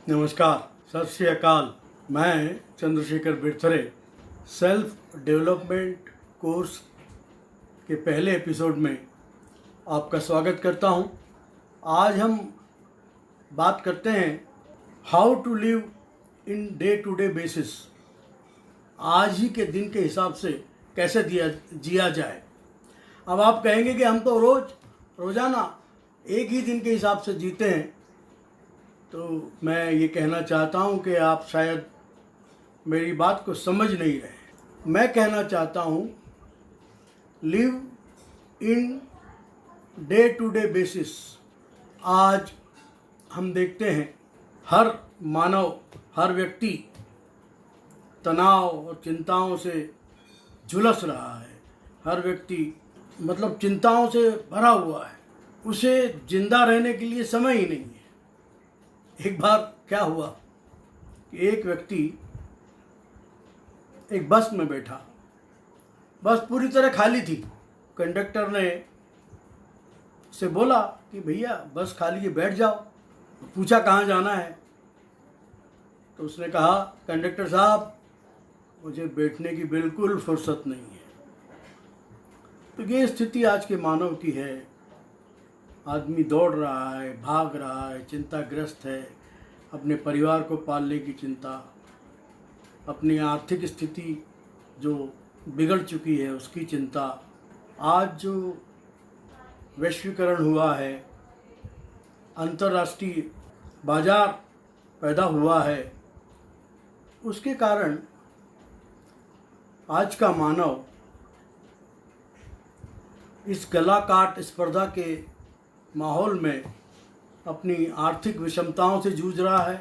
नमस्कार, सत श्री अकाल। मैं Chandrashekhar Birthare self development course के पहले एपिसोड में आपका स्वागत करता हूं। आज हम बात करते हैं how to live in day to day basis. आज ही के दिन के हिसाब से कैसे जिया जाए। अब आप कहेंगे कि हम तो रोज़ाना एक ही दिन के हिसाब से जीते हैं, तो मैं ये कहना चाहता हूँ कि आप शायद मेरी बात को समझ नहीं रहे। मैं कहना चाहता हूँ live in day to day basis. आज हम देखते हैं हर मानव, हर व्यक्ति तनाव और चिंताओं से झुलस रहा है। हर व्यक्ति मतलब चिंताओं से भरा हुआ है। उसे जिंदा रहने के लिए समय ही नहीं है। एक बार क्या हुआ कि एक व्यक्ति एक बस में बैठा। बस पूरी तरह खाली थी। कंडक्टर ने से बोला कि भैया बस खाली है, बैठ जाओ। पूछा कहाँ जाना है, तो उसने कहा कंडक्टर साहब मुझे बैठने की बिल्कुल फुर्सत नहीं है। तो ये स्थिति आज के मानव की है। आदमी दौड़ रहा है, भाग रहा है, चिंताग्रस्त है। अपने परिवार को पालने की चिंता, अपनी आर्थिक स्थिति जो बिगड़ चुकी है उसकी चिंता। आज जो वैश्वीकरण हुआ है, अंतर्राष्ट्रीय बाजार पैदा हुआ है, उसके कारण आज का मानव इस गला काट स्पर्धा के माहौल में अपनी आर्थिक विषमताओं से जूझ रहा है,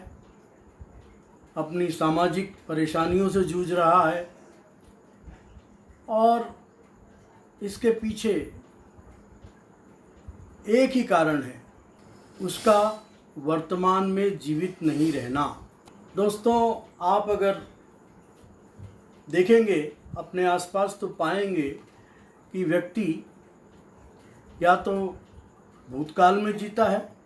अपनी सामाजिक परेशानियों से जूझ रहा है। और इसके पीछे एक ही कारण है, उसका वर्तमान में जीवित नहीं रहना। दोस्तों, आप अगर देखेंगे अपने आसपास तो पाएंगे कि व्यक्ति या तो भूतकाल में जीता है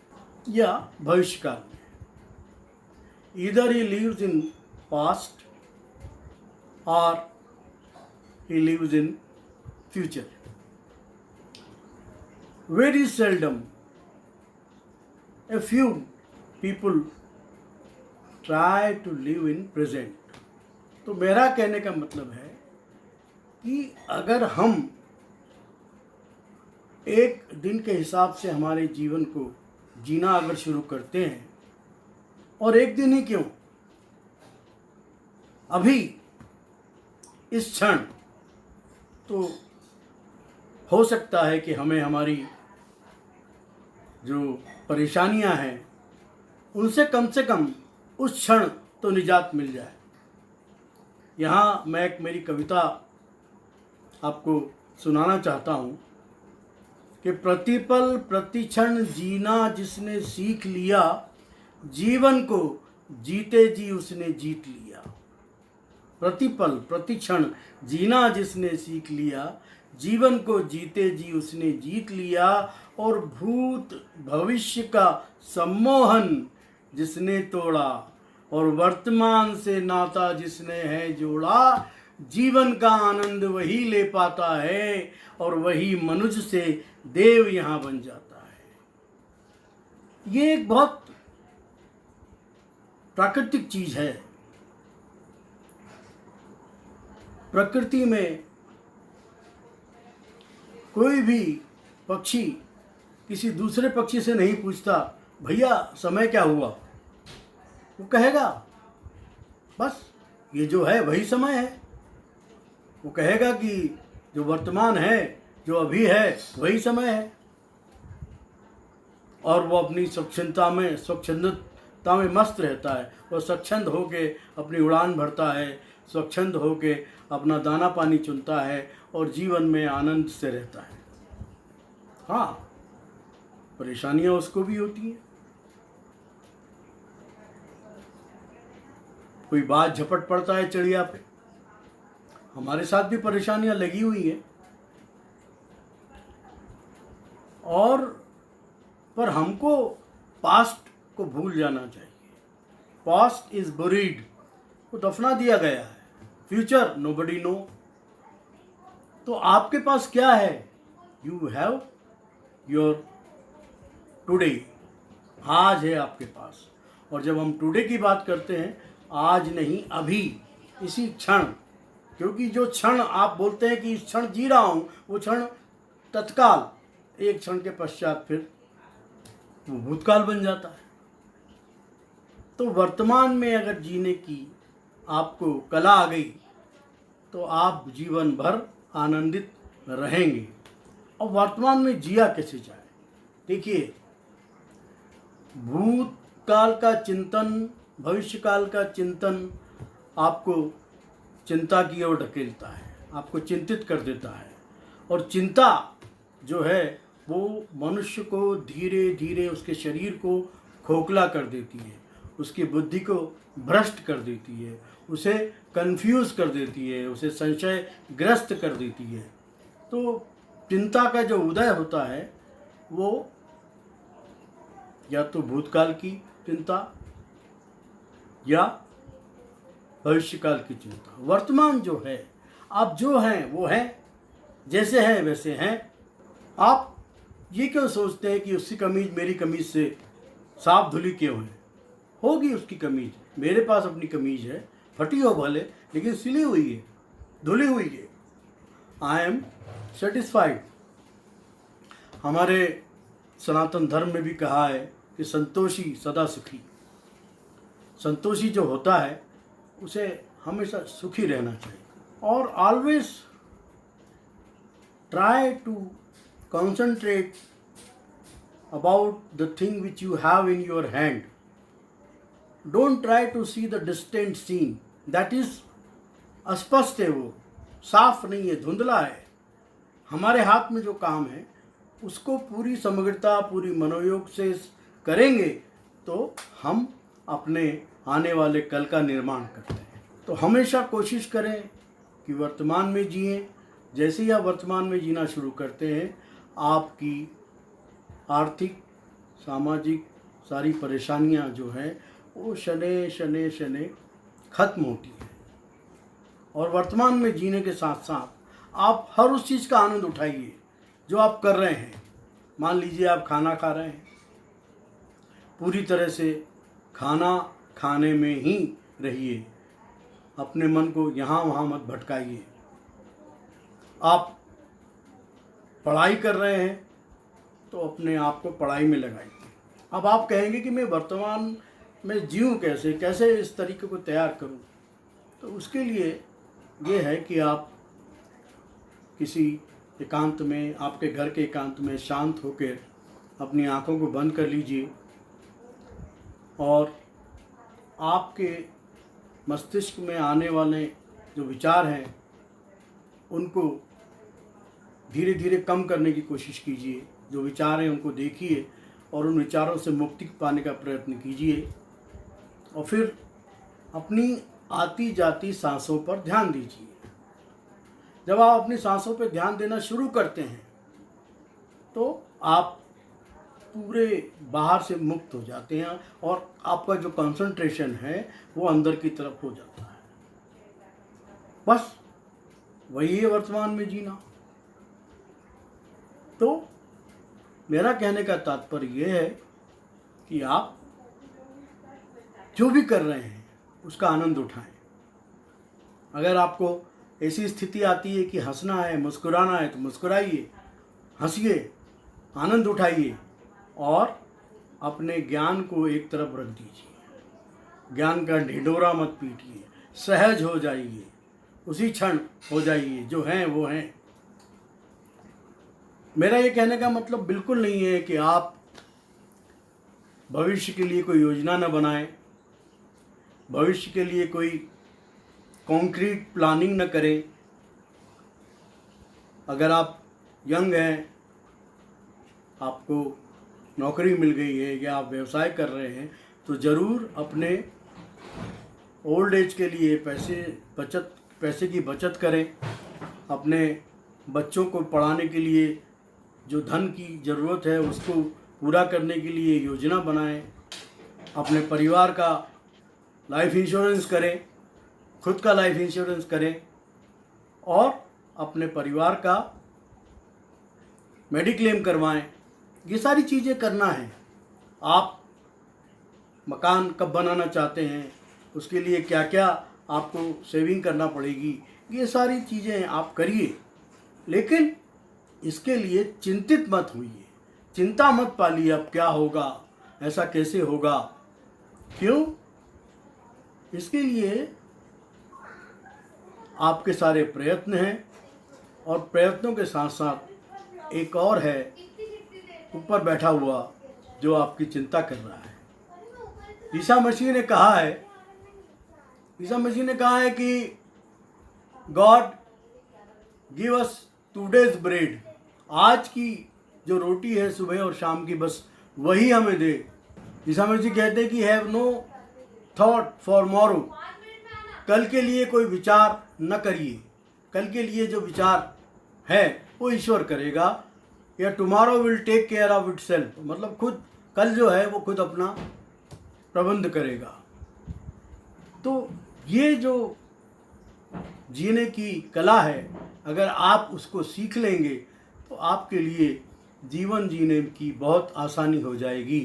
या भविष्यकाल में। Either he lives in past or he lives in future. Very seldom a few people try to live in present। तो मेरा कहने का मतलब है कि अगर हम एक दिन के हिसाब से हमारे जीवन को जीना अगर शुरू करते हैं, और एक दिन ही क्यों, अभी इस क्षण, तो हो सकता है कि हमें हमारी जो परेशानियां हैं उनसे कम उस क्षण तो निजात मिल जाए। यहाँ मैं एक मेरी कविता आपको सुनाना चाहता हूँ कि प्रतिपल प्रतिक्षण जीना जिसने सीख लिया, जीवन को जीते जी उसने जीत लिया। प्रतिपल प्रतिक्षण जीना जिसने सीख लिया, जीवन को जीते जी उसने जीत लिया। और भूत भविष्य का सम्मोहन जिसने तोड़ा, और वर्तमान से नाता जिसने है जोड़ा, जीवन का आनंद वही ले पाता है, और वही मनुष्य से देव यहाँ बन जाता है। ये एक बहुत प्राकृतिक चीज है। प्रकृति में कोई भी पक्षी किसी दूसरे पक्षी से नहीं पूछता भैया समय क्या हुआ। वो कहेगा बस ये जो है वही समय है। वो कहेगा कि जो वर्तमान है, जो अभी है, वही समय है। और वो अपनी स्वच्छंदता में मस्त रहता है। वो स्वच्छंद होके अपनी उड़ान भरता है, स्वच्छंद होके अपना दाना पानी चुनता है और जीवन में आनंद से रहता है। हाँ, परेशानियां उसको भी होती हैं। कोई बात झपट पड़ता है चिड़िया पे, हमारे साथ भी परेशानियां लगी हुई हैं। और पर हमको पास्ट को भूल जाना चाहिए। पास्ट इज बुरीड, वो दफना दिया गया है। Future nobody know. तो आपके पास क्या है? यू हैव योर टुडे, आज है आपके पास। और जब हम टुडे की बात करते हैं, आज नहीं, अभी, इसी क्षण, क्योंकि जो क्षण आप बोलते हैं कि इस क्षण जी रहा हूँ, वो क्षण तत्काल, एक क्षण के पश्चात फिर वो भूतकाल बन जाता है। तो वर्तमान में अगर जीने की आपको कला आ गई तो आप जीवन भर आनंदित रहेंगे। और वर्तमान में जिया कैसे जाए? देखिए, भूतकाल का चिंतन, भविष्यकाल का चिंतन आपको चिंता की ओर ढकेलता है, आपको चिंतित कर देता है। और चिंता जो है वो मनुष्य को धीरे धीरे उसके शरीर को खोखला कर देती है, उसकी बुद्धि को भ्रष्ट कर देती है, उसे कंफ्यूज कर देती है, उसे संशयग्रस्त कर देती है। तो चिंता का जो उदय होता है वो या तो भूतकाल की चिंता या भविष्यकाल की चिंता। वर्तमान जो है, आप जो हैं वो हैं, जैसे हैं वैसे हैं। आप ये क्यों सोचते हैं कि उसकी कमीज मेरी कमीज से साफ धुली क्यों है? होगी उसकी कमीज, मेरे पास अपनी कमीज है, फटी हो भले, लेकिन सिली हुई है, धुली हुई है। I am satisfied. हमारे सनातन धर्म में भी कहा है कि संतोषी सदा सुखी। संतोषी जो होता है उसे हमेशा सुखी रहना चाहिए। और always try to concentrate about the thing which you have in your hand. Don't try to see the distant scene. That is अस्पष्ट है, वो साफ नहीं है, धुंधला है। हमारे हाथ में जो काम है उसको पूरी समग्रता, पूरी मनोयोग से करेंगे तो हम अपने आने वाले कल का निर्माण करते हैं। तो हमेशा कोशिश करें कि वर्तमान में जिएं। जैसे ही आप वर्तमान में जीना शुरू करते हैं, आपकी आर्थिक, सामाजिक सारी परेशानियां जो हैं वो शने शने शने खत्म होती हैं। और वर्तमान में जीने के साथ साथ आप हर उस चीज़ का आनंद उठाइए जो आप कर रहे हैं। मान लीजिए आप खाना खा रहे हैं, पूरी तरह से खाना खाने में ही रहिए, अपने मन को यहाँ वहाँ मत भटकाइए। आप पढ़ाई कर रहे हैं तो अपने आप को पढ़ाई में लगाइए। अब आप कहेंगे कि मैं वर्तमान में जीऊँ कैसे, कैसे इस तरीके को तैयार करूं? तो उसके लिए ये है कि आप किसी एकांत में, आपके घर के एकांत में शांत होकर अपनी आंखों को बंद कर लीजिए और आपके मस्तिष्क में आने वाले जो विचार हैं उनको धीरे धीरे कम करने की कोशिश कीजिए। जो विचार हैं उनको देखिए और उन विचारों से मुक्ति पाने का प्रयत्न कीजिए। और फिर अपनी आती जाती सांसों पर ध्यान दीजिए। जब आप अपनी सांसों पर ध्यान देना शुरू करते हैं तो आप पूरे बाहर से मुक्त हो जाते हैं और आपका जो कंसंट्रेशन है वो अंदर की तरफ हो जाता है। बस वही है वर्तमान में जीना। तो मेरा कहने का तात्पर्य यह है कि आप जो भी कर रहे हैं उसका आनंद उठाएं। अगर आपको ऐसी स्थिति आती है कि हंसना है, मुस्कुराना है, तो मुस्कुराइए, हंसिए, आनंद उठाइए और अपने ज्ञान को एक तरफ रख दीजिए। ज्ञान का ढिंढोरा मत पीटिए, सहज हो जाइए, उसी क्षण हो जाइए, जो हैं वो हैं। मेरा ये कहने का मतलब बिल्कुल नहीं है कि आप भविष्य के लिए कोई योजना न बनाएं, भविष्य के लिए कोई कॉन्क्रीट प्लानिंग न करें। अगर आप यंग हैं, आपको नौकरी मिल गई है या आप व्यवसाय कर रहे हैं, तो ज़रूर अपने ओल्ड एज के लिए पैसे की बचत करें। अपने बच्चों को पढ़ाने के लिए जो धन की ज़रूरत है उसको पूरा करने के लिए योजना बनाएं। अपने परिवार का लाइफ इंश्योरेंस करें, खुद का लाइफ इंश्योरेंस करें और अपने परिवार का मेडिक्लेम करवाएं। ये सारी चीज़ें करना है। आप मकान कब बनाना चाहते हैं, उसके लिए क्या क्या आपको सेविंग करना पड़ेगी, ये सारी चीज़ें आप करिए, लेकिन इसके लिए चिंतित मत होइए, चिंता मत पालिए अब क्या होगा, ऐसा कैसे होगा। क्यों? इसके लिए आपके सारे प्रयत्न हैं और प्रयत्नों के साथ साथ एक और है ऊपर बैठा हुआ जो आपकी चिंता कर रहा है। ईसा मसीह ने कहा है कि God give us today's bread, आज की जो रोटी है सुबह और शाम की, बस वही हमें दे। ईसा मसीह कहते हैं कि हैव नो थॉट फॉर मोरो, कल के लिए कोई विचार न करिए, कल के लिए जो विचार है वो ईश्वर करेगा, या tomorrow will take care of itself, मतलब खुद कल जो है वो खुद अपना प्रबंध करेगा। तो ये जो जीने की कला है, अगर आप उसको सीख लेंगे तो आपके लिए जीवन जीने की बहुत आसानी हो जाएगी।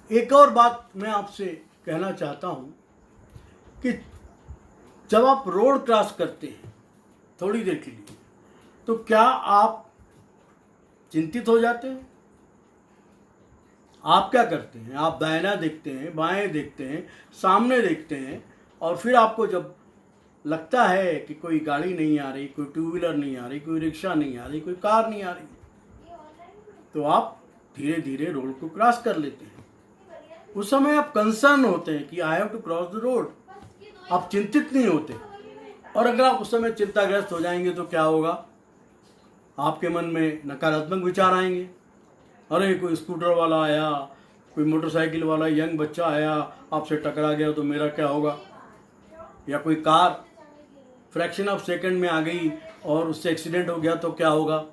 एक और बात मैं आपसे कहना चाहता हूँ कि जब आप रोड क्रॉस करते हैं थोड़ी देर के लिए, तो क्या आप चिंतित हो जाते हैं? आप क्या करते हैं? आप दाहिना देखते हैं, बाएं देखते हैं, सामने देखते हैं, और फिर आपको जब लगता है कि कोई गाड़ी नहीं आ रही, कोई टू व्हीलर नहीं आ रही, कोई रिक्शा नहीं आ रही, कोई कार नहीं आ रही, तो आप धीरे धीरे रोड को क्रॉस कर लेते हैं। उस समय आप कंसर्न होते हैं कि I have to cross the road, आप चिंतित नहीं होते। और अगर आप उस समय चिंताग्रस्त हो जाएंगे तो क्या होगा? आपके मन में नकारात्मक विचार आएंगे। अरे कोई स्कूटर वाला आया, कोई मोटरसाइकिल वाला यंग बच्चा आया, आपसे टकरा गया तो मेरा क्या होगा? या कोई कार फ्रैक्शन ऑफ सेकंड में आ गई और उससे एक्सीडेंट हो गया तो क्या होगा?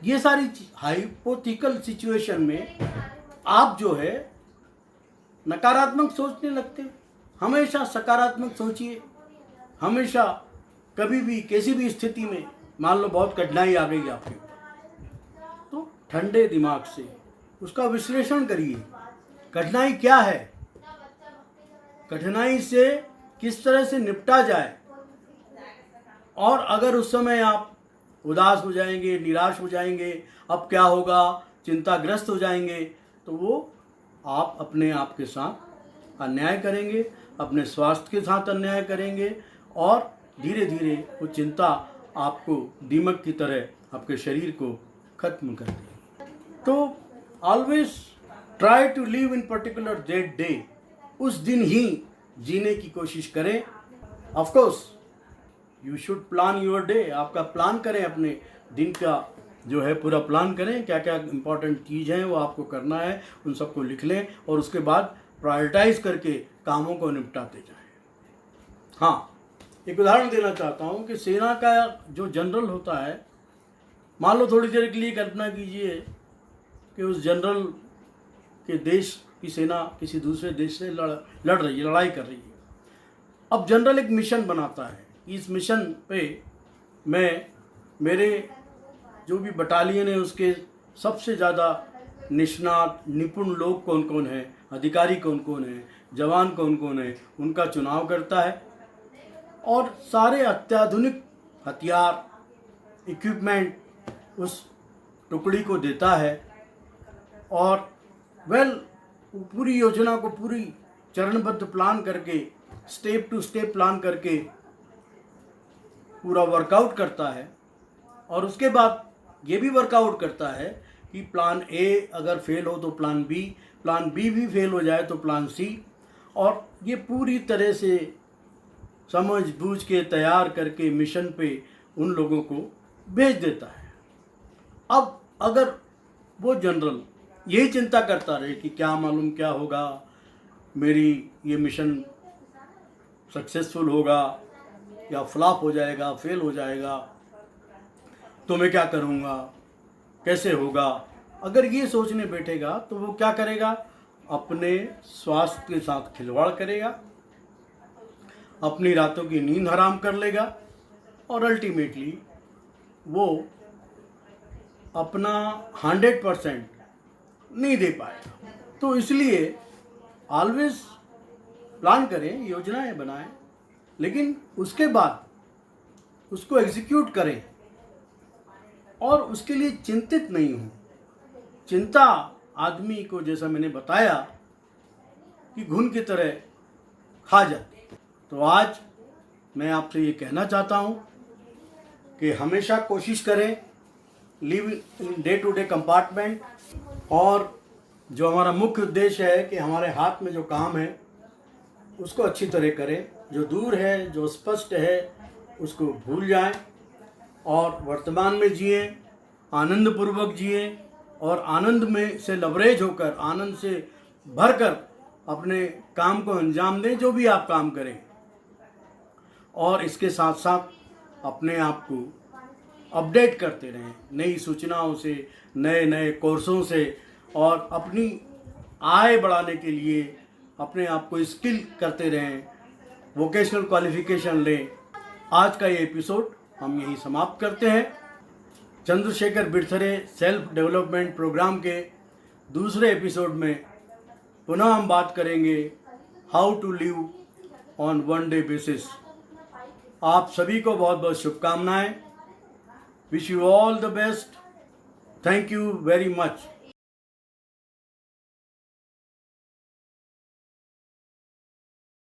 ये सारी हाइपोथेटिकल सिचुएशन में आप जो है नकारात्मक सोचने लगते हैं। हमेशा सकारात्मक सोचिए। हमेशा कभी भी किसी भी स्थिति में, मान लो बहुत कठिनाई आ गई आपके ऊपर, तो ठंडे दिमाग से उसका विश्लेषण करिए। कठिनाई क्या है, कठिनाई से किस तरह से निपटा जाए। और अगर उस समय आप उदास हो जाएंगे, निराश हो जाएंगे, अब क्या होगा, चिंताग्रस्त हो जाएंगे, तो वो आप अपने आप के साथ अन्याय करेंगे, अपने स्वास्थ्य के साथ अन्याय करेंगे, और धीरे धीरे वो चिंता आपको दीमक की तरह आपके शरीर को खत्म कर देगी। तो always try to live in particular that day, उस दिन ही जीने की कोशिश करें। Of course you should plan your day, आपका प्लान करें, अपने दिन का जो है पूरा प्लान करें, क्या क्या इंपॉर्टेंट चीज़ हैं वो आपको करना है, उन सबको लिख लें और उसके बाद प्रायोरिटाइज करके कामों को निपटाते जाएं। हाँ, एक उदाहरण देना चाहता हूँ कि सेना का जो जनरल होता है, मान लो थोड़ी देर के लिए कल्पना कीजिए कि उस जनरल के देश की सेना किसी दूसरे देश से लड़ रही है, लड़ाई कर रही है। अब जनरल एक मिशन बनाता है, इस मिशन पे मैं मेरे जो भी बटालियन है उसके सबसे ज़्यादा निष्णात निपुण लोग कौन कौन हैं, अधिकारी कौन कौन हैं, जवान कौन कौन हैं, उनका चुनाव करता है और सारे अत्याधुनिक हथियार, इक्विपमेंट उस टुकड़ी को देता है। और पूरी योजना को पूरी चरणबद्ध प्लान करके, स्टेप टू स्टेप प्लान करके पूरा वर्कआउट करता है। और उसके बाद ये भी वर्कआउट करता है कि प्लान ए अगर फेल हो तो प्लान बी भी फेल हो जाए तो प्लान सी, और ये पूरी तरह से समझ बूझ के तैयार करके मिशन पे उन लोगों को भेज देता है। अब अगर वो जनरल यही चिंता करता रहे कि क्या मालूम क्या होगा, मेरी ये मिशन सक्सेसफुल होगा या फ्लॉप हो जाएगा, फेल हो जाएगा, तो मैं क्या करूँगा, कैसे होगा, अगर ये सोचने बैठेगा तो वो क्या करेगा? अपने स्वास्थ्य के साथ खिलवाड़ करेगा, अपनी रातों की नींद हराम कर लेगा और अल्टीमेटली वो अपना 100% नहीं दे पाएगा। तो इसलिए ऑलवेज प्लान करें, योजनाएं बनाएं, लेकिन उसके बाद उसको एग्जीक्यूट करें और उसके लिए चिंतित नहीं हो। चिंता आदमी को, जैसा मैंने बताया, कि घुन की तरह खा जाती। तो आज मैं आपसे ये कहना चाहता हूँ कि हमेशा कोशिश करें live in day to day compartment, और जो हमारा मुख्य उद्देश्य है कि हमारे हाथ में जो काम है उसको अच्छी तरह करें। जो दूर है, जो स्पष्ट है, उसको भूल जाएं और वर्तमान में जिए, आनंदपूर्वक जिए और आनंद में से लवरेज होकर, आनंद से भरकर अपने काम को अंजाम दें, जो भी आप काम करें। और इसके साथ साथ अपने आप को अपडेट करते रहें नई सूचनाओं से, नए नए कोर्सों से, और अपनी आय बढ़ाने के लिए अपने आप को स्किल करते रहें, वोकेशनल क्वालिफिकेशन लें। आज का ये एपिसोड हम यही समाप्त करते हैं। Chandrashekhar Birthare self development program के दूसरे एपिसोड में पुनः हम बात करेंगे how to live on one day basis. आप सभी को बहुत बहुत शुभकामनाएं। Wish you all the best. Thank you very much.